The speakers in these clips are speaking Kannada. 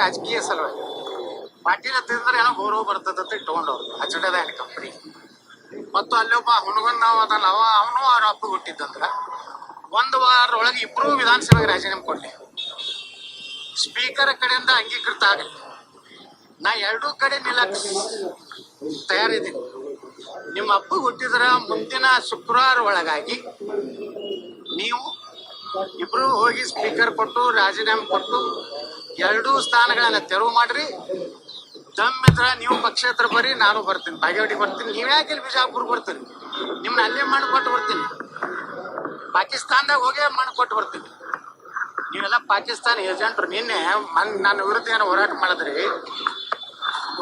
ರಾಜಕೀಯ ಸಲುವಾಗಿ ಪಾಟೀಲ್ ತಿಂದ್ರೆ ಏನೋ ಗೌರವ ಬರ್ತದಂತ ಇಟ್ಕೊಂಡವ್ರು ಅಜಡದ ಕಂಪ್ನಿ. ಮತ್ತು ಅಲ್ಲೊಬ್ಬ ಹುಣಗನ್ ನಾವು ಅದಲ್ಲ ಅವನು ಅವ್ರ ಅಪ್ಪ ಹುಟ್ಟಿದ್ದಂದ್ರ 1 ವಾರದೊಳಗೆ ಇಬ್ರು ವಿಧಾನಸಭೆಗೆ ರಾಜೀನಾಮೆ ಕೊಡ್ಲಿ, ಸ್ಪೀಕರ್ ಕಡೆಯಿಂದ ಅಂಗೀಕೃತ ಆಗಲಿ. ನಾ 2 ಕಡೆ ನಿಲ್ಲಕ್ ತಯಾರಿದ್ದೀನಿ. ನಿಮ್ಮ ಅಪ್ಪ ಹುಟ್ಟಿದ್ರ ಮುಂದಿನ ಶುಕ್ರವಾರ ಒಳಗಾಗಿ ನೀವು ಇಬ್ರು ಹೋಗಿ ಸ್ಪೀಕರ್ ಕೊಟ್ಟು ರಾಜೀನಾಮೆ ಕೊಟ್ಟು 2 ಸ್ಥಾನಗಳನ್ನ ತೆರವು ಮಾಡ್ರಿ. ದಮ್ಮಿದ್ರ ನೀವು ಪಕ್ಷೇತರ ಬರ್ರಿ, ನಾನು ಬರ್ತೀನಿ, ಬಾಗೇವಾಡಿ ಬರ್ತೀನಿ. ನೀವ್ ಯಾಕೆ ಇಲ್ಲಿ ಬಿಜಾಪುರ ಬರ್ತೀರಿ? ನಿಮ್ನ ಅಲ್ಲೇ ಮಾಡಿಕೊಟ್ಟು ಬರ್ತೀನಿ. ಪಾಕಿಸ್ತಾನದಾಗ ಹೋಗಿ ಮಾಡಿಕೊಟ್ಟು ಬರ್ತೀನಿ. ನೀವೆಲ್ಲ ಪಾಕಿಸ್ತಾನ ಏಜೆಂಟ್ರು. ನಿನ್ನೆ ನನ್ನ ವಿರುದ್ಧ ಏನೋ ಹೋರಾಟ ಮಾಡಿದ್ರಿ.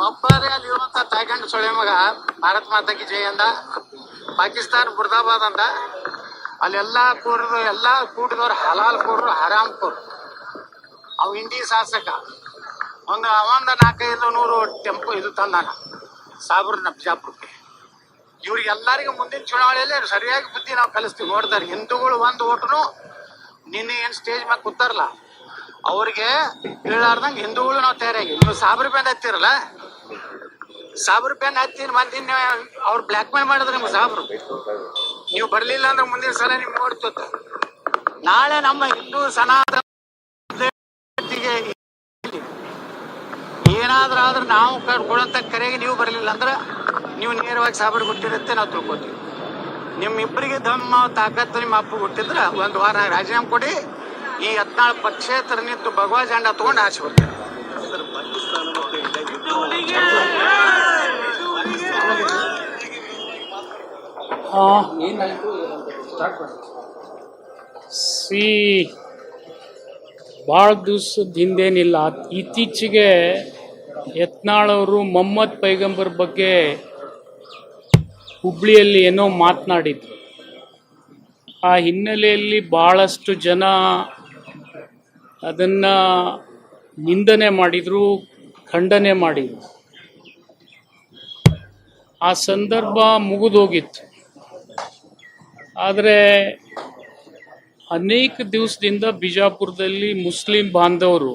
ಒಬ್ಬರೇ ಅಲ್ಲಿರುವಂತ ತಾಯ್ಗಂಡು ಸೊಳೆ ಮಗ ಭಾರತ್ ಮಾತಾಕಿ ಜೈ ಅಂದ, ಪಾಕಿಸ್ತಾನ ಮುರ್ದಾಬಾದ್ ಅಂದ. ಅಲ್ಲೆಲ್ಲಾ ಕೂಡಿದವ್ರು ಹಲಾಲ್ ಕೋರ್ರು, ಹರಾಮ್ ಕೋರ್. ಅವು ಇಂಡಿ ಶಾಸಕ ಒಂದು 400-500 ಟೆಂಪೋ ಇದು ತಂದಾನ ಸಾಬ್ರ ಬಿಜಾಪುರಕ್ಕೆ. ಇವ್ರಿಗೆಲ್ಲರಿಗೂ ಮುಂದಿನ ಚುನಾವಣೆಯಲ್ಲಿ ಸರಿಯಾಗಿ ಬುದ್ಧಿ ನಾವು ಕಲಿಸ್ತೀವಿ. ನೋಡ್ತಾರೆ, ಹಿಂದೂಗಳು 1 ಓಟನು ನಿನ್ನೆ ಏನ್ ಸ್ಟೇಜ್ ಮ್ಯಾಗ ಕೂತಾರಲ್ಲ ಅವ್ರಿಗೆ ಹೇಳಾರ್ದಂಗೆ ಹಿಂದೂಗಳು ನಾವು ತಯಾರಾಗಿ. ನೀವು ಸಾಬ್ರ ಬ್ಯಾನ್ ಹತ್ತಿರಲ್ಲ, ಸಾಬ್ರ ಬ್ಯಾನ್ ಹತ್ತೀನಿ ಮಂದಿ ಅವ್ರು ಬ್ಲ್ಯಾಕ್ ಮೇಲ್ ಮಾಡಿದ್ರೆ ನಿಮ್ಗೆ ಸಾಬ್ರು. ನೀವು ಬರ್ಲಿಲ್ಲ ಅಂದ್ರೆ ಮುಂದಿನ ಸಲ ನಿಮ್ಗೆ ನೋಡ್ತೋತ. ನಾಳೆ ನಮ್ಮ ಹಿಂದೂ ಸನಾತನ ಏನಾದ್ರೂ ಆದ್ರೆ ನಾವು ಕೊಡಂತ ಕರೆಗೆ ನೀವು ಬರಲಿಲ್ಲ ಅಂದ್ರೆ ನೀವು ನೇರವಾಗಿ ಸಾಬ್ರಿಗೆ ಹುಟ್ಟಿರುತ್ತೆ ನಾವು ತಿಳ್ಕೊತೀವಿ. ನಿಮ್ಮಿಬ್ಬರಿಗೆ ದಮ್ಮ ತಾಕತ್ತು ನಿಮ್ಮ ಅಪ್ಪ ಹುಟ್ಟಿದ್ರೆ 1 ವಾರ ರಾಜೀನಾಮೆ ಕೊಡಿ. ಈ 14 ಪಕ್ಷೇತರ ನಿಂತು ಭಗವಾ ಜೆಂಡಾ ತಗೊಂಡು ಆಚೆ ಬರ್ತೀವಿ. ಭಾಳ ದಿವಸದ ಹಿಂದೇನಿಲ್ಲ, ಇತ್ತೀಚೆಗೆ ಯತ್ನಾಳ್ ಅವರು ಮೊಹಮ್ಮದ್ ಪೈಗಂಬರ್ ಬಗ್ಗೆ ಹುಬ್ಳಿಯಲ್ಲಿ ಏನೋ ಮಾತನಾಡಿದ್ರು. ಆ ಹಿನ್ನೆಲೆಯಲ್ಲಿ ಭಾಳಷ್ಟು ಜನ ಅದನ್ನು ನಿಂದನೆ ಮಾಡಿದರು, ಖಂಡನೆ ಮಾಡಿದರು. ಆ ಸಂದರ್ಭ ಮುಗಿದೋಗಿತ್ತು. ಆದರೆ ಅನೇಕ ದಿವಸದಿಂದ ಬಿಜಾಪುರದಲ್ಲಿ ಮುಸ್ಲಿಂ ಬಾಂಧವರು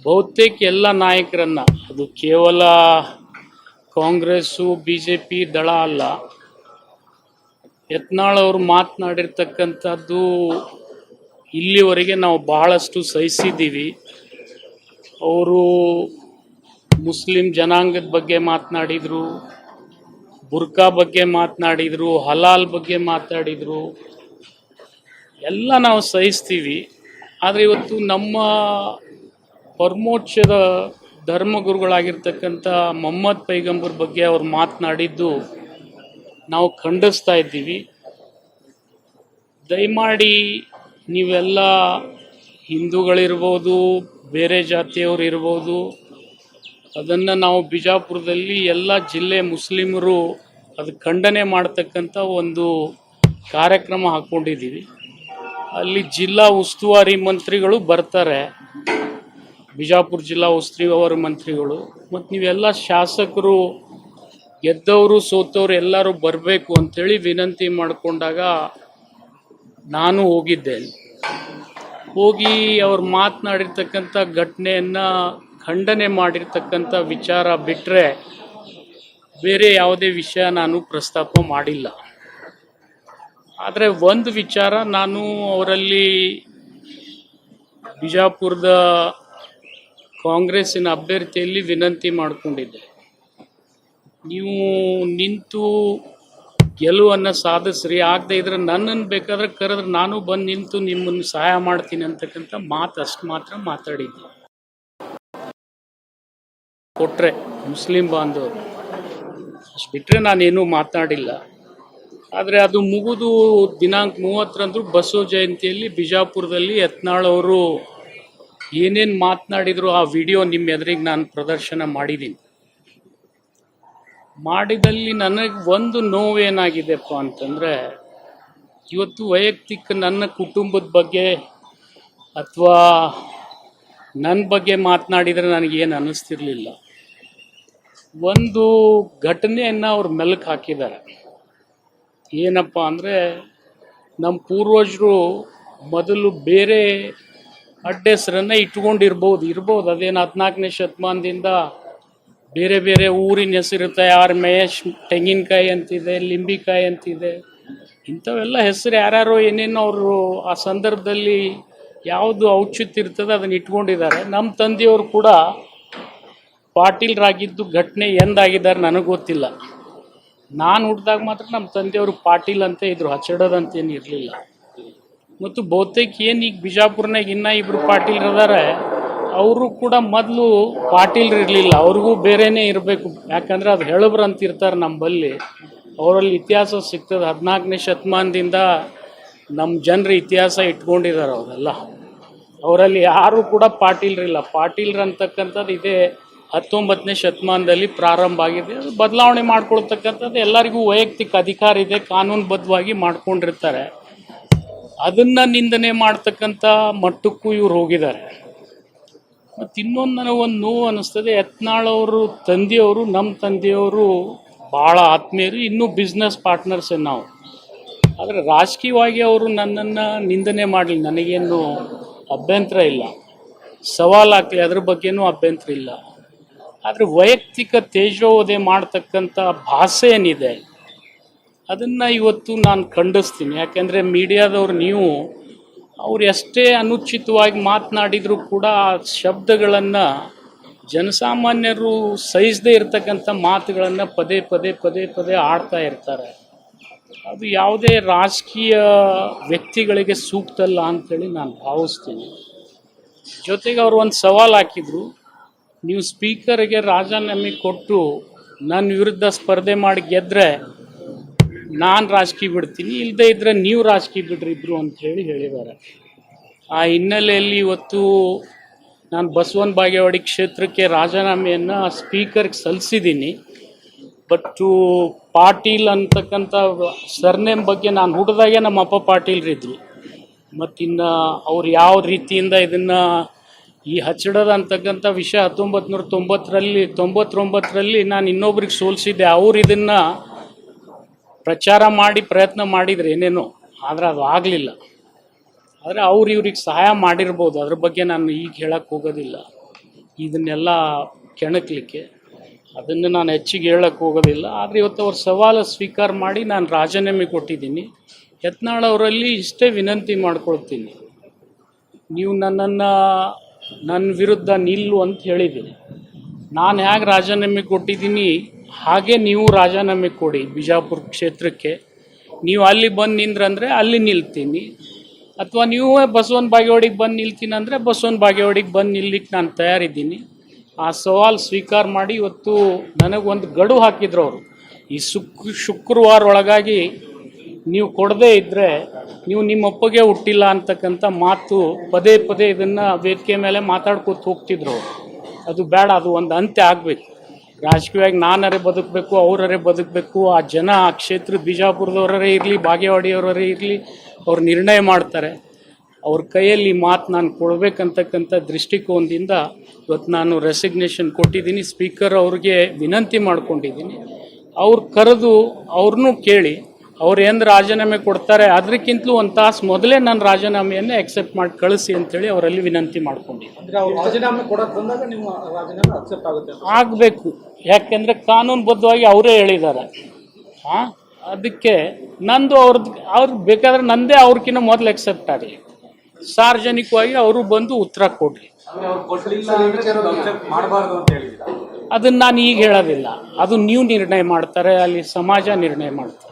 ಬಹುತೇಕ ಎಲ್ಲ ನಾಯಕರನ್ನ, ಅದು ಕೇವಲ ಕಾಂಗ್ರೆಸ್ಸು BJP ದಳ ಅಲ್ಲ, ಯತ್ನಾಳ್ ಅವರು ಮಾತನಾಡಿರ್ತಕ್ಕಂಥದ್ದು ಇಲ್ಲಿವರೆಗೆ ನಾವು ಬಹಳಷ್ಟು ಸಹಿಸಿದ್ದೀವಿ. ಅವರು ಮುಸ್ಲಿಂ ಜನಾಂಗದ ಬಗ್ಗೆ ಮಾತನಾಡಿದರು, ಬುರ್ಕಾ ಬಗ್ಗೆ ಮಾತನಾಡಿದರು, ಹಲಾಲ್ ಬಗ್ಗೆ ಮಾತಾಡಿದರು, ಎಲ್ಲ ನಾವು ಸಹಿಸ್ತೀವಿ. ಆದರೆ ಇವತ್ತು ನಮ್ಮ ಪರಮೋಚ್ಚದ ಧರ್ಮಗುರುಗಳಾಗಿರ್ತಕ್ಕಂಥ ಮೊಹಮ್ಮದ್ ಪೈಗಂಬರ್ ಬಗ್ಗೆ ಅವ್ರು ಮಾತನಾಡಿದ್ದು ನಾವು ಖಂಡಿಸ್ತಾ ಇದ್ದೀವಿ. ದಯಮಾಡಿ ನೀವೆಲ್ಲ ಹಿಂದೂಗಳಿರ್ಬೋದು, ಬೇರೆ ಜಾತಿಯವರು ಇರ್ಬೋದು, ಅದನ್ನು ನಾವು ಬಿಜಾಪುರದಲ್ಲಿ ಎಲ್ಲ ಜಿಲ್ಲೆ ಮುಸ್ಲಿಮರು ಅದು ಖಂಡನೆ ಮಾಡ್ತಕ್ಕಂಥ ಒಂದು ಕಾರ್ಯಕ್ರಮ ಹಾಕ್ಕೊಂಡಿದ್ದೀವಿ. ಅಲ್ಲಿ ಜಿಲ್ಲಾ ಉಸ್ತುವಾರಿ ಮಂತ್ರಿಗಳು ಬರ್ತಾರೆ, ಬಿಜಾಪುರ ಜಿಲ್ಲಾ ಉಸ್ತುವಾರಿ ಮಂತ್ರಿಗಳು, ಮತ್ತು ನೀವೆಲ್ಲ ಶಾಸಕರು ಗೆದ್ದವರು ಸೋತವರು ಎಲ್ಲರೂ ಬರಬೇಕು ಅಂಥೇಳಿ ವಿನಂತಿ ಮಾಡಿಕೊಂಡಾಗ ನಾನು ಹೋಗಿದ್ದೇನೆ. ಹೋಗಿ ಅವ್ರು ಮಾತನಾಡಿರ್ತಕ್ಕಂಥ ಘಟನೆಯನ್ನು ಖಂಡನೆ ಮಾಡಿರ್ತಕ್ಕಂಥ ವಿಚಾರ ಬಿಟ್ಟರೆ ಬೇರೆ ಯಾವುದೇ ವಿಷಯ ನಾನು ಪ್ರಸ್ತಾಪ ಮಾಡಿಲ್ಲ. ಆದರೆ ಒಂದು ವಿಚಾರ ನಾನು ಅವರಲ್ಲಿ ಬಿಜಾಪುರದ ಕಾಂಗ್ರೆಸ್ಸಿನ ಅಭ್ಯರ್ಥಿಯಲ್ಲಿ ವಿನಂತಿ ಮಾಡಿಕೊಂಡಿದ್ದೆ. ನೀವು ನಿಂತು ಗೆಲುವನ್ನು ಸಾಧಿಸ್ರಿ, ಆಗದೆ ಇದ್ರೆ ನನ್ನನ್ನು ಬೇಕಾದ್ರೆ ಕರೆದ್ರೆ ನಾನು ಬಂದು ನಿಂತು ನಿಮ್ಮನ್ನು ಸಹಾಯ ಮಾಡ್ತೀನಿ ಅಂತಕ್ಕಂಥ ಮಾತು ಅಷ್ಟು ಮಾತ್ರ ಮಾತಾಡಿದ್ದೆ. ಕೊಟ್ಟರೆ ಮುಸ್ಲಿಂ ಬಾಂಧವರು ಅಷ್ಟು ಬಿಟ್ಟರೆ ನಾನೇನೂ ಮಾತನಾಡಿಲ್ಲ. ಆದರೆ ಅದು ಮುಗಿದು ದಿನಾಂಕ 30ರಂದು ಬಸವ ಜಯಂತಿಯಲ್ಲಿ ಬಿಜಾಪುರದಲ್ಲಿ ಯತ್ನಾಳ್ ಅವರು ಏನೇನು ಮಾತನಾಡಿದ್ರು ಆ ವಿಡಿಯೋ ನಿಮ್ಮ ಎದುರಿಗೆ ನಾನು ಪ್ರದರ್ಶನ ಮಾಡಿದ್ದೀನಿ. ಮಾಡಿದಲ್ಲಿ ನನಗೆ ಒಂದು ನೋವೇನಾಗಿದೆಪ್ಪ ಅಂತಂದರೆ, ಇವತ್ತು ವೈಯಕ್ತಿಕ ನನ್ನ ಕುಟುಂಬದ ಬಗ್ಗೆ ಅಥವಾ ನನ್ನ ಬಗ್ಗೆ ಮಾತನಾಡಿದರೆ ನನಗೇನು ಅನ್ನಿಸ್ತಿರ್ಲಿಲ್ಲ. ಒಂದು ಘಟನೆಯನ್ನು ಅವ್ರು ಮೆಲುಕು ಹಾಕಿದ್ದಾರೆ. ಏನಪ್ಪ ಅಂದರೆ, ನಮ್ಮ ಪೂರ್ವಜರು ಮೊದಲು ಬೇರೆ ಅಡ್ಡ ಹೆಸರನ್ನು ಇರ್ಬೋದು. ಅದೇನು 14ನೇ ಶತಮಾನದಿಂದ ಬೇರೆ ಬೇರೆ ಊರಿನ ಹೆಸರಿರುತ್ತೆ. ಯಾರು ಮಹೇಶ್ ತೆಂಗಿನಕಾಯಿ ಅಂತಿದೆ, ಲಿಂಬಿಕಾಯಿ ಅಂತಿದೆ, ಇಂಥವೆಲ್ಲ ಹೆಸರು ಯಾರ್ಯಾರೋ ಏನೇನೋ ಅವರು ಆ ಸಂದರ್ಭದಲ್ಲಿ ಯಾವುದು ಔಚಿತ್ಯ ಇರ್ತದೆ ಅದನ್ನು ಇಟ್ಕೊಂಡಿದ್ದಾರೆ. ನಮ್ಮ ತಂದೆಯವರು ಕೂಡ ಪಾಟೀಲ್ರಾಗಿದ್ದು ಘಟನೆ ಎಂದಾಗಿದ್ದಾರೆ ನನಗೆ ಗೊತ್ತಿಲ್ಲ. ನಾನು ಹುಟ್ಟಿದಾಗ ಮಾತ್ರ ನಮ್ಮ ತಂದೆಯವರು ಪಾಟೀಲ್ ಅಂತ ಇದ್ರು, ಹಚ್ಚಡೋದಂತೇನು ಇರಲಿಲ್ಲ. ಮತ್ತು ಬಹುತೇಕ ಏನು ಈಗ ಬಿಜಾಪುರ್ನಾಗ ಇನ್ನೂ ಇಬ್ಬರು ಪಾಟೀಲ್ರದಾರೆ, ಅವರು ಕೂಡ ಮೊದಲು ಪಾಟೀಲ್ರು ಇರಲಿಲ್ಲ, ಅವ್ರಿಗೂ ಬೇರೆಯೇ ಇರಬೇಕು. ಯಾಕಂದರೆ ಅದು ಹೇಳಬ್ರು ಅಂತ ಇರ್ತಾರೆ ನಮ್ಮಲ್ಲಿ. ಅವರಲ್ಲಿ ಇತಿಹಾಸ ಸಿಗ್ತದೆ. 14ನೇ ಶತಮಾನದಿಂದ ನಮ್ಮ ಜನರು ಇತಿಹಾಸ ಇಟ್ಕೊಂಡಿದ್ದಾರೆ ಅವರೆಲ್ಲ. ಅವರಲ್ಲಿ ಯಾರೂ ಕೂಡ ಪಾಟೀಲ್ರಿಲ್ಲ. ಪಾಟೀಲ್ರು ಅಂತಕ್ಕಂಥದ್ದು ಇದೇ 19ನೇ ಶತಮಾನದಲ್ಲಿ ಪ್ರಾರಂಭ ಆಗಿದೆ. ಅದು ಬದಲಾವಣೆ ಮಾಡ್ಕೊಳ್ತಕ್ಕಂಥದ್ದು ಎಲ್ಲರಿಗೂ ವೈಯಕ್ತಿಕ ಅಧಿಕಾರ ಇದೆ, ಕಾನೂನುಬದ್ಧವಾಗಿ ಮಾಡ್ಕೊಂಡಿರ್ತಾರೆ. ಅದನ್ನು ನಿಂದನೆ ಮಾಡ್ತಕ್ಕಂಥ ಮಟ್ಟಕ್ಕೂ ಇವ್ರು ಹೋಗಿದ್ದಾರೆ. ಮತ್ತು ಇನ್ನೊಂದು ನನಗೊಂದು ನೋವು ಅನ್ನಿಸ್ತದೆ, ಯತ್ನಾಳ್ ಅವರು ತಂದೆಯವರು ನಮ್ಮ ತಂದೆಯವರು ಭಾಳ ಆತ್ಮೀಯರು, ಇನ್ನೂ ಬಿಸ್ನೆಸ್ ಪಾರ್ಟ್ನರ್ಸೇ ನಾವು. ಆದರೆ ರಾಜಕೀಯವಾಗಿ ಅವರು ನನ್ನನ್ನು ನಿಂದನೆ ಮಾಡಲಿ, ನನಗೇನು ಅಭ್ಯಂತರ ಇಲ್ಲ, ಸವಾಲಾಗಲಿ, ಅದ್ರ ಬಗ್ಗೆನೂ ಅಭ್ಯಂತರ ಇಲ್ಲ. ಆದರೆ ವೈಯಕ್ತಿಕ ತೇಜೋವಧೆ ಮಾಡ್ತಕ್ಕಂಥ ಭಾಷೆ ಏನಿದೆ ಅದನ್ನು ಇವತ್ತು ನಾನು ಖಂಡಿಸ್ತೀನಿ. ಯಾಕೆಂದರೆ ಮೀಡಿಯಾದವ್ರು ನೀವು ಅವ್ರು ಎಷ್ಟೇ ಅನುಚಿತವಾಗಿ ಮಾತನಾಡಿದರೂ ಕೂಡ ಆ ಶಬ್ದಗಳನ್ನು ಜನಸಾಮಾನ್ಯರು ಸಹಿಸದೇ ಇರತಕ್ಕಂಥ ಮಾತುಗಳನ್ನು ಪದೇ ಪದೇ ಪದೇ ಪದೇ ಆಡ್ತಾ ಇರ್ತಾರೆ. ಅದು ಯಾವುದೇ ರಾಜಕೀಯ ವ್ಯಕ್ತಿಗಳಿಗೆ ಸೂಕ್ತ ಅಲ್ಲ ಅಂಥೇಳಿ ನಾನು ಭಾವಿಸ್ತೀನಿ. ಜೊತೆಗೆ ಅವರು ಒಂದು ಸವಾಲು ಹಾಕಿದರು, ನೀವು ಸ್ಪೀಕರ್ಗೆ ರಾಜೀನಾಮೆ ಕೊಟ್ಟು ನನ್ನ ವಿರುದ್ಧ ಸ್ಪರ್ಧೆ ಮಾಡಿ ಗೆದ್ದರೆ ನಾನು ರಾಜಕೀಯ ಬಿಡ್ತೀನಿ, ಇಲ್ಲದೇ ಇದ್ದರೆ ನೀವು ರಾಜಕೀಯ ಬಿಡ್ರಿ ಇಬ್ಬರು ಅಂಥೇಳಿ ಹೇಳಿದ್ದಾರೆ. ಆ ಹಿನ್ನೆಲೆಯಲ್ಲಿ ಇವತ್ತು ನಾನು ಬಸವನ ಬಾಗೇವಾಡಿ ಕ್ಷೇತ್ರಕ್ಕೆ ರಾಜೀನಾಮೆಯನ್ನು ಸ್ಪೀಕರ್ಗೆ ಸಲ್ಲಿಸಿದ್ದೀನಿ. ಬಟ್ಟು ಪಾಟೀಲ್ ಅಂತಕ್ಕಂಥ ಸರ್ನೇಮ್ ಬಗ್ಗೆ ನಾನು ಹುಟ್ಟಿದಾಗೆ ನಮ್ಮ ಅಪ್ಪ ಪಾಟೀಲ್ರಿದ್ರು. ಮತ್ತಿನ್ನು ಅವ್ರು ಯಾವ ರೀತಿಯಿಂದ ಇದನ್ನು ಈ ಹಚ್ಚಡದ ಅಂತಕ್ಕಂಥ ವಿಷಯ 1999ರಲ್ಲಿ ನಾನು ಇನ್ನೊಬ್ರಿಗೆ ಸೋಲಿಸಿದ್ದೆ. ಅವ್ರು ಇದನ್ನು ಪ್ರಚಾರ ಮಾಡಿ ಪ್ರಯತ್ನ ಮಾಡಿದ್ರು ಏನೇನೋ, ಆದರೆ ಅದು ಆಗಲಿಲ್ಲ. ಆದರೆ ಅವ್ರು ಇವ್ರಿಗೆ ಸಹಾಯ ಮಾಡಿರ್ಬೋದು, ಅದ್ರ ಬಗ್ಗೆ ನಾನು ಈಗ ಹೇಳಕ್ಕೆ ಹೋಗೋದಿಲ್ಲ. ಇದನ್ನೆಲ್ಲ ಕೆಣಕಲಿಕ್ಕೆ ಅದನ್ನು ನಾನು ಹೆಚ್ಚಿಗೆ ಹೇಳಕ್ಕೆ ಹೋಗೋದಿಲ್ಲ. ಆದರೆ ಇವತ್ತು ಅವ್ರ ಸವಾಲು ಸ್ವೀಕಾರ ಮಾಡಿ ನಾನು ರಾಜೀನಾಮೆ ಕೊಟ್ಟಿದ್ದೀನಿ. ಯತ್ನಾಳ್ ಅವರಲ್ಲಿ ಇಷ್ಟೇ ವಿನಂತಿ ಮಾಡ್ಕೊಳ್ತೀನಿ, ನೀವು ನನ್ನ ವಿರುದ್ಧ ನಿಲ್ಲು ಅಂತ ಹೇಳಿದ್ದೀನಿ. ನಾನು ಹೇಗೆ ರಾಜೀನಾಮೆ ಕೊಟ್ಟಿದ್ದೀನಿ ಹಾಗೆ ನೀವು ರಾಜೀನಾಮೆ ಕೊಡಿ ಬಿಜಾಪುರ ಕ್ಷೇತ್ರಕ್ಕೆ. ನೀವು ಅಲ್ಲಿ ಬಂದು ನಿಂದ್ರಂದರೆ ಅಲ್ಲಿ ನಿಲ್ತೀನಿ, ಅಥವಾ ನೀವು ಬಸವನ ಬಾಗೇವಾಡಿಗೆ ಬಂದು ನಿಲ್ತೀನಿ ಅಂದರೆ ಬಸವನ ಬಾಗೇವಾಡಿಗೆ ಬಂದು ನಿಲ್ಲಿಕ್ಕೆ ನಾನು ತಯಾರಿದ್ದೀನಿ. ಆ ಸವಾಲು ಸ್ವೀಕಾರ ಮಾಡಿ ಇವತ್ತು ನನಗೊಂದು ಗಡುವು ಹಾಕಿದ್ರು ಅವರು. ಈ ಶುಕ್ರವಾರ ಒಳಗಾಗಿ ನೀವು ಕೊಡದೇ ಇದ್ದರೆ ನೀವು ನಿಮ್ಮ ಒಪ್ಪಿಗೆ ಹುಟ್ಟಿಲ್ಲ ಅಂತಕ್ಕಂಥ ಮಾತು ಪದೇ ಪದೇ ಇದನ್ನು ವೇದಿಕೆ ಮೇಲೆ ಮಾತಾಡ್ಕೊತ ಹೋಗ್ತಿದ್ರು ಅವರು. ಅದು ಬೇಡ, ಅದು ಒಂದು ಅಂತ್ಯ ಆಗಬೇಕು. ರಾಜಕೀಯವಾಗಿ ನಾನರೇ ಬದುಕಬೇಕು, ಅವರೇ ಬದುಕಬೇಕು. ಆ ಜನ ಆ ಕ್ಷೇತ್ರದ ಬಿಜಾಪುರದವರೇ ಇರಲಿ, ಬಾಗೇವಾಡಿಯವರೇ ಇರಲಿ, ಅವ್ರು ನಿರ್ಣಯ ಮಾಡ್ತಾರೆ. ಅವ್ರ ಕೈಯಲ್ಲಿ ಮಾತು ನಾನು ಕೊಡಬೇಕಂತಕ್ಕಂಥ ದೃಷ್ಟಿಕೋನದಿಂದ ಇವತ್ತು ನಾನು ರೆಸಿಗ್ನೇಷನ್ ಕೊಟ್ಟಿದ್ದೀನಿ. ಸ್ಪೀಕರ್ ಅವ್ರಿಗೆ ವಿನಂತಿ ಮಾಡ್ಕೊಂಡಿದ್ದೀನಿ, ಅವ್ರು ಕರೆದು ಅವ್ರನ್ನೂ ಕೇಳಿ ಅವ್ರು ಏನು ರಾಜೀನಾಮೆ ಕೊಡ್ತಾರೆ ಅದಕ್ಕಿಂತಲೂ ಒಂದು ತಾಸು ಮೊದಲೇ ನನ್ನ ರಾಜೀನಾಮೆಯನ್ನು ಎಕ್ಸೆಪ್ಟ್ ಮಾಡಿ ಕಳಿಸಿ ಅಂತೇಳಿ ಅವರಲ್ಲಿ ವಿನಂತಿ ಮಾಡ್ಕೊಂಡಿದ್ದೀನಿ. ಆಗಬೇಕು, ಯಾಕೆಂದರೆ ಕಾನೂನುಬದ್ಧವಾಗಿ ಅವರೇ ಹೇಳಿದ್ದಾರೆ. ಅದಕ್ಕೆ ನಂದು ಅವ್ರಿಗೆ ಬೇಕಾದ್ರೆ ನಂದೇ ಅವ್ರಿಗಿಂತ ಮೊದಲು ಎಕ್ಸೆಪ್ಟ್ ಆಗಲಿ, ಸಾರ್ವಜನಿಕವಾಗಿ ಅವರು ಬಂದು ಉತ್ತರ ಕೊಡಲಿ. ಅದನ್ನು ನಾನು ಈಗ ಹೇಳೋದಿಲ್ಲ, ಅದು ನೀವು ನಿರ್ಣಯ ಮಾಡ್ತಾರೆ, ಅಲ್ಲಿ ಸಮಾಜ ನಿರ್ಣಯ ಮಾಡ್ತಾರೆ.